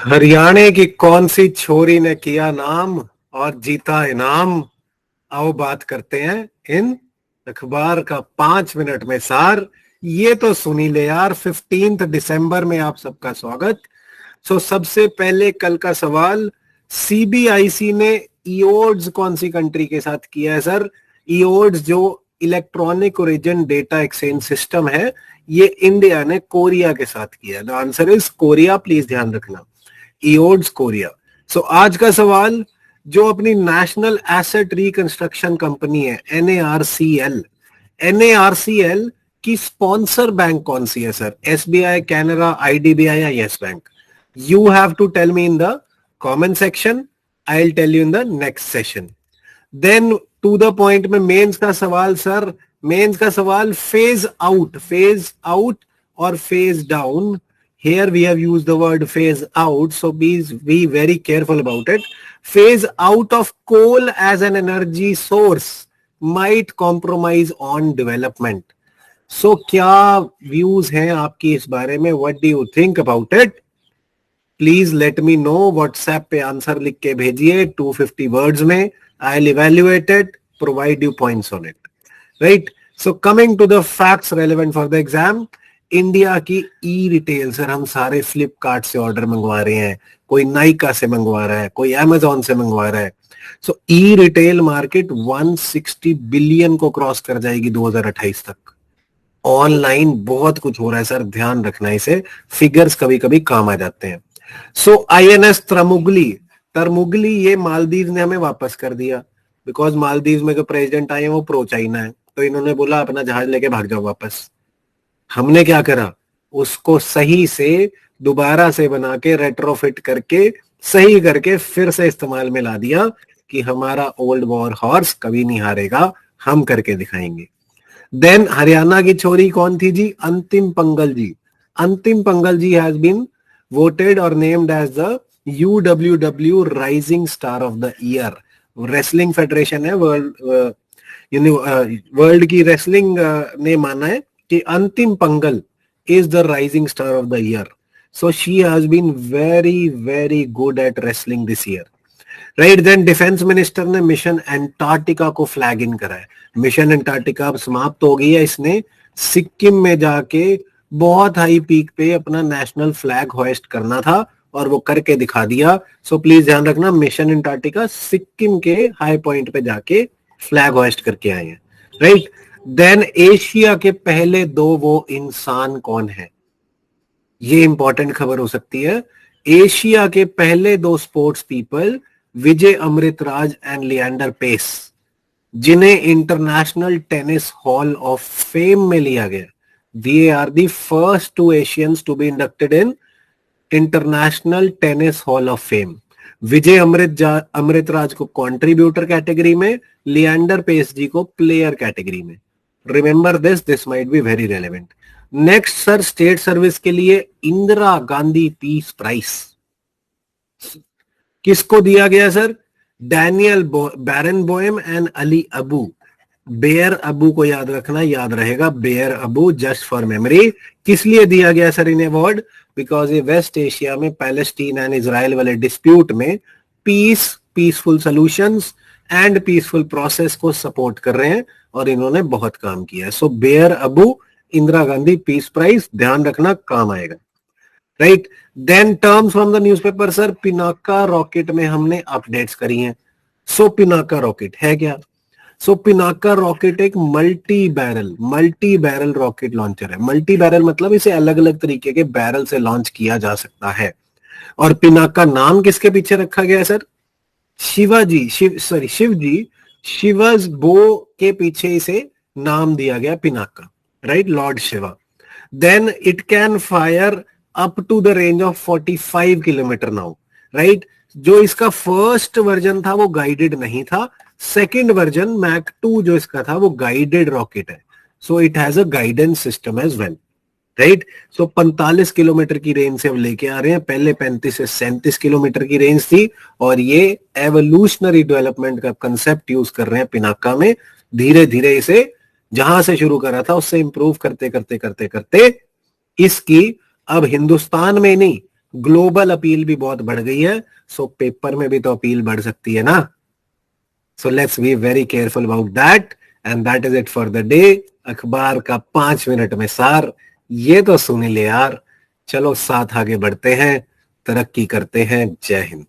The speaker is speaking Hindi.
हरियाणा की कौन सी छोरी ने किया नाम और जीता इनाम। आओ बात करते हैं इन अखबार का 5 मिनट में सार। ये तो सुनी ले यार। 15 दिसंबर में आप सबका स्वागत। सबसे पहले कल का सवाल, सीबीआईसी ने ईओड्स कौन सी कंट्री के साथ किया है सर? ईओड्स जो electronic origin data exchange system है, ये इंडिया ने कोरिया के साथ किया है। The answer is Korea, please ध्यान रखना, ईओड्स कोरिया। आज का सवाल, जो अपनी नेशनल एसेट रिकंस्ट्रक्शन कंपनी है एनएआरसीएल, एनएआरसीएल की स्पॉन्सर बैंक कौन सी है सर? एसबीआई, कैनरा, आईडीबीआई या yes bank? You have to tell me in the comment section, I will tell you in the next session. Then to the point में मेंस का सवाल सर। मेंस का सवाल, फेज आउट और phase down. Here we have used the word phase out, so please be very careful about it. Phase out of coal as an energy source might compromise on development. So क्या views हैं आपकी इस बारे में? What do you think about it? Please let me know. WhatsApp पे आंसर लिख के भेजिए 250 words में. I'll evaluate it, provide you points on it. Right? So coming to the facts relevant for the exam. India की ई रिटेल सर, हम सारे फ्लिपकार्ट से ऑर्डर मंगवा रहे हैं, कोई नाइका से मंगवा रहा है, कोई अमेजोन से मंगवा रहा है। ई रिटेल मार्केट 160 बिलियन को क्रॉस कर जाएगी 2028 तक। ऑनलाइन बहुत कुछ हो रहा है सर, ध्यान रखना इसे, फिगर्स कभी कभी काम आ जाते हैं। आईएनएस तरमुगली ये मालदीव ने हमें वापस कर दिया, बिकॉज मालदीव में जो प्रेसिडेंट आए हैं वो प्रो चाइना है, तो इन्होंने बोला अपना जहाज लेके भाग जाओ वापस। हमने क्या करा, उसको सही से दोबारा से बना के रेट्रोफिट करके सही करके फिर से इस्तेमाल में ला दिया कि हमारा ओल्ड वॉर हॉर्स कभी नहीं हारेगा, हम करके दिखाएंगे। देन हरियाणा की छोरी कौन थी जी? Antim Panghal ji. Antim Panghal ji has been voted और named as the UWW rising star of the year. Wrestling federation है, वर्ल्ड की रेसलिंग ने माना है कि Antim Panghal is the rising star of the year. So she has been very good at wrestling this year. Right, then defence minister ने मिशन एंटार्क्टिका को फ्लैग इन करा है। मिशन एंटार्क्टिका अब समाप्त हो गई है। इसने सिक्किम में जाके बहुत हाई पीक पे अपना नेशनल फ्लैग होइस्ट करना था और वो करके दिखा दिया। प्लीज ध्यान रखना, मिशन एंटार्क्टिका सिक्किम के हाई पॉइंट पे जाके फ्लैग होइस्ट करके आए हैं। राइट, देन एशिया के पहले 2 वो इंसान कौन है? ये इंपॉर्टेंट खबर हो सकती है। एशिया के पहले 2 sports people, Vijay Amritraj and Leander Paes, जिन्हें international tennis hall of fame में लिया गया। They are the first 2 Asians to be inducted in international tennis hall of fame. Vijay Amritraj को कंट्रीब्यूटर कैटेगरी में, लिएंडर पेस जी को प्लेयर कैटेगरी में। Remember this might be very relevant. Next sir, state service के लिए इंदिरा गांधी पीस प्राइज किसको दिया गया sir? Daniel बैरनबॉयम and Ali Abu. बेयर अबू को याद रखना, याद रहेगा, बेयर अबू, जस्ट फॉर मेमोरी। किस लिए दिया गया सर इन अवार्ड? बिकॉज ये वेस्ट एशिया में पैलेस्टीन एंड इजराइल वाले डिस्प्यूट में peaceful solutions and peaceful process को सपोर्ट कर रहे हैं और इन्होंने बहुत काम किया है। बेयर Abu, Indira Gandhi peace prize, ध्यान रखना, काम आएगा। Right, then terms from the newspaper sir, Pinaka rocket में हमने अपडेट्स करी हैं। पिनाका रॉकेट है क्या? पिनाका रॉकेट एक मल्टी बैरल रॉकेट लॉन्चर है। मल्टी बैरल मतलब इसे अलग अलग तरीके के बैरल से लॉन्च किया जा सकता है। और पिनाका नाम किसके पीछे रखा गया है सर? शिवज बो के पीछे इसे नाम दिया गया Pinaka. Right, lord Shiva. Then it can fire up to the range of 45 kilometre now. Right, जो इसका फर्स्ट वर्जन था वो गाइडेड नहीं था, सेकंड वर्जन मैक 2 जो इसका था वो गाइडेड रॉकेट है। It has a guidance system as well. Right, 45 kilometre की रेंज से अब लेके आ रहे हैं। पहले 35 से 37 किलोमीटर की रेंज थी और ये एवोल्यूशनरी डेवलपमेंट का कंसेप्ट यूज कर रहे हैं पिनाका में। धीरे धीरे इसे जहां से शुरू करा था उससे इंप्रूव करते करते करते करते इसकी अब हिंदुस्तान में नहीं ग्लोबल अपील भी बहुत बढ़ गई है, सो पेपर में भी तो अपील बढ़ सकती है ना। So let's be very careful about that, and that is it for the day. अखबार का 5 मिनट में सार, ये तो सुन ले यार। चलो साथ आगे बढ़ते हैं, तरक्की करते हैं। जय हिंद।